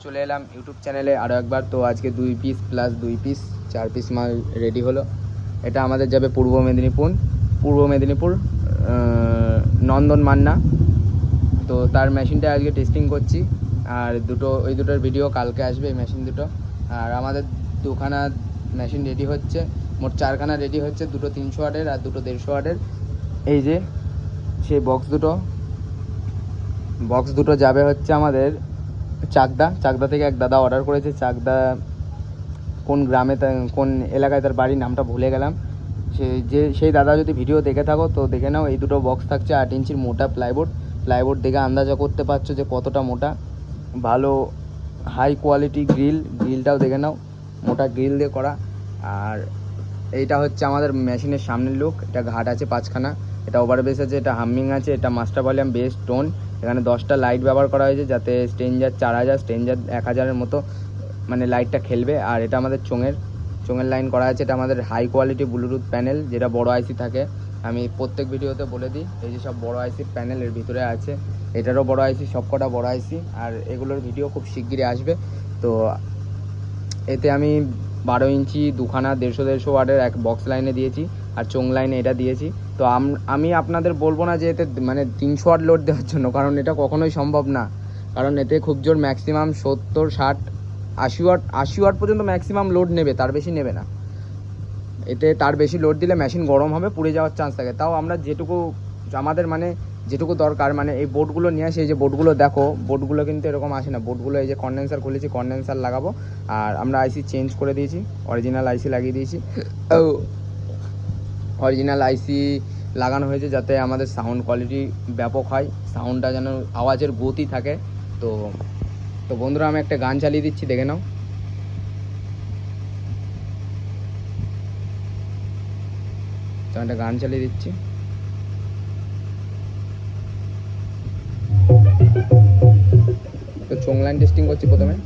চলে এলাম ইউটিউব চ্যানেলে আরও একবার। তো আজকে 2 পিস প্লাস 2 পিস 4 পিস মাল রেডি হলো। এটা আমাদের যাবে পূর্ব মেদিনীপুর নন্দন মান্না। তো তার মেশিনটা আজকে টেস্টিং করছি, আর ওই দুটোর ভিডিও কালকে আসবে এই মেশিন দুটো। আর আমাদের দুখানা মেশিন রেডি হচ্ছে, মোট 4খানা রেডি হচ্ছে, দুটো 300 ওয়াটের আর দুটো 150 ওয়াটের। এই যে সেই বক্স দুটো যাবে হচ্ছে আমাদের চাকদা থেকে। এক দাদা অর্ডার করেছে, চাকদা কোন গ্রামে কোন এলাকায় তার বাড়ির নামটা ভুলে গেলাম। সেই দাদা যদি ভিডিও দেখে থাকো তো দেখে নাও। এই দুটো বক্স থাকছে 8 ইঞ্চির মোটা প্লাইবোর্ড দেখে আন্দাজা করতে পারছো যে কতটা মোটা। ভালো হাই কোয়ালিটি গ্রিলটাও দেখে নাও, মোটা গ্রিল দিয়ে করা। আর এইটা হচ্ছে আমাদের মেশিনের সামনের লুক। এটা ঘাট আছে 5খানা, এটা ওভারবেস আছে, এটা হামিং আছে, এটা মাস্টার ভলিউম বেস টোন। এখানে 10টা লাইট ব্যবহার করা হয়েছে, যাতে স্ট্রেঞ্জার 4000 স্ট্রেঞ্জার 1000-এর মতো মানে লাইটটা খেলবে। আর এটা আমাদের চোঙের লাইন করা আছে। এটা আমাদের হাই কোয়ালিটি ব্লুটুথ প্যানেল, যেটা বড় আইসি থাকে। আমি প্রত্যেক ভিডিওতে বলে দিই, এই যে সব বড় আইসি প্যানেল এর ভিতরে আছে। এটারও বড় আইসি, সবকটা বড় আইসি। আর এগুলোর ভিডিও খুব শিগগিরই আসবে। তো এতে আমি 12 ইঞ্চি দুখানা 150 ওয়াটের এক বক্স লাইনে দিয়েছি, আর চোঙ লাইনে এটা দিয়েছি। তো আমি আপনাদের বলবো না যে এতে মানে 300 ওয়াট লোড দেওয়ার জন্য, কারণ এটা কখনোই সম্ভব না। কারণ এতে খুব জোর ম্যাক্সিমাম 70, 60, 80 ওয়াট পর্যন্ত ম্যাক্সিমাম লোড নেবে, তার বেশি নেবে না। এতে তার বেশি লোড দিলে মেশিন গরম হবে, পুড়ে যাওয়ার চান্স থাকে। তাও আমরা আমাদের যেটুকু দরকার, মানে এই বোর্ডগুলো নিয়ে আসি। এই যে বোর্ডগুলো দেখো, বোর্ডগুলো কিন্তু এরকম আসে না। বোর্ডগুলো এই যে কন্ডেন্সার খুলেছি, কন্ডেন্সার লাগাবো। আর আমরা আইসি চেঞ্জ করে দিয়েছি, অরিজিনাল আইসি লাগিয়ে দিয়েছি। অরিজিনাল আইসি লাগানো হয়েছে যাতে আমাদের সাউন্ড কোয়ালিটি ব্যাপক হয়, সাউন্ডটা যেন আওয়াজের গতি থাকে। তো বন্ধুরা, আমি একটা গান চালিয়ে দিচ্ছি, দেখে নাও। তো একটা গান চালিয়ে দিচ্ছি। তো চোঙ লাইন টেস্টিং করছি প্রথমে।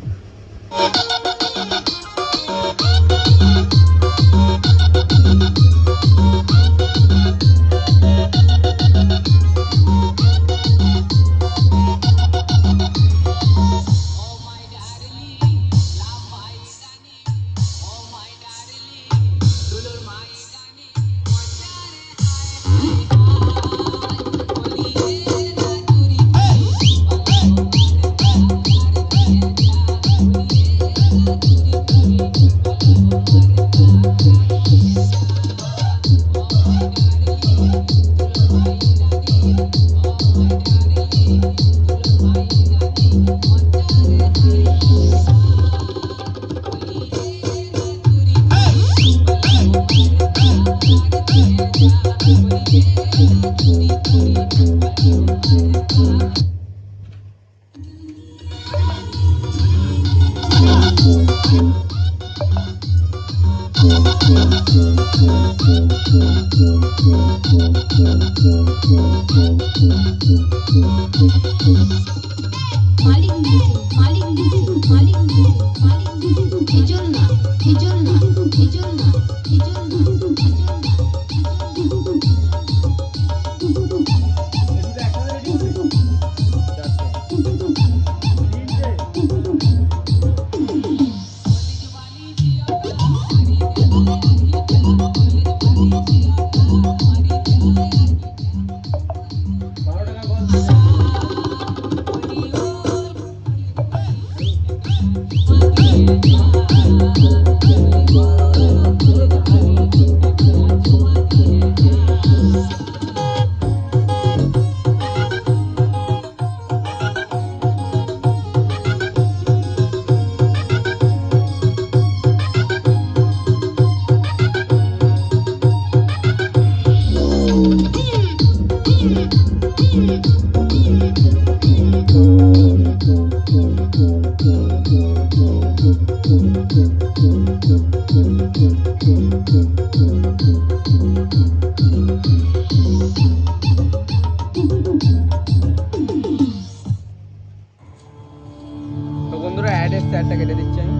অ্যাডটা কেটে দিচ্ছি আমি।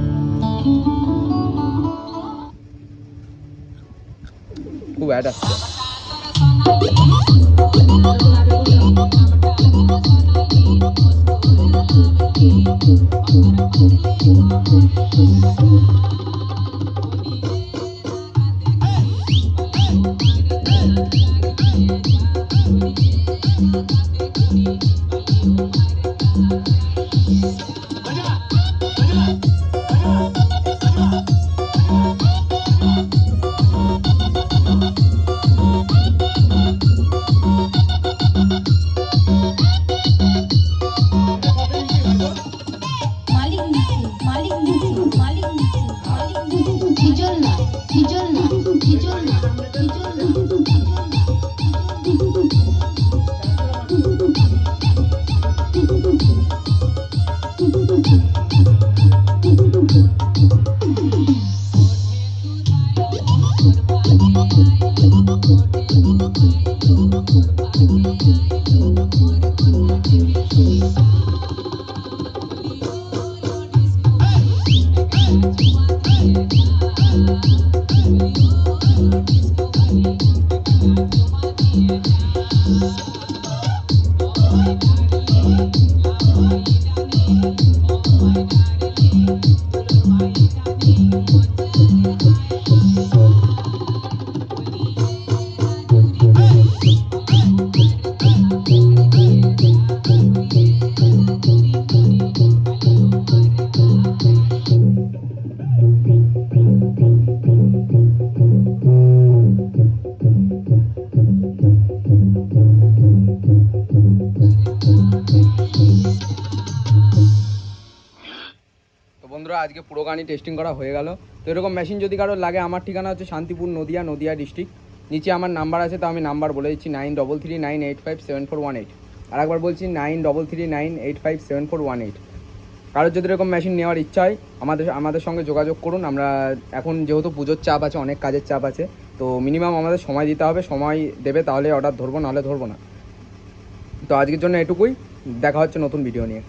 খুব অ্যাড আসছে। বন্ধুরা আজকে পুরো গাড়ি টেস্টিং করা হয়ে গেল। তো এরকম মেশিন যদি কারোর লাগে, আমার ঠিকানা হচ্ছে শান্তিপুর, নদিয়া ডিস্ট্রিক্ট। নিচে আমার নাম্বার আছে, তো আমি নাম্বার বলে দিচ্ছি 9339857418। আর একবার বলছি 9339857418। কারোর যদি এরকম মেশিন নেওয়ার ইচ্ছা হয় আমাদের সঙ্গে যোগাযোগ করুন। আমরা এখন যেহেতু পুজোর চাপ আছে, অনেক কাজের চাপ আছে, তো মিনিমাম আমাদের সময় দিতে হবে। সময় দেবে তাহলে অর্ডার ধরবো, নাহলে ধরবো না। তো আজকের জন্য এটুকুই, দেখা হচ্ছে নতুন ভিডিও নিয়ে।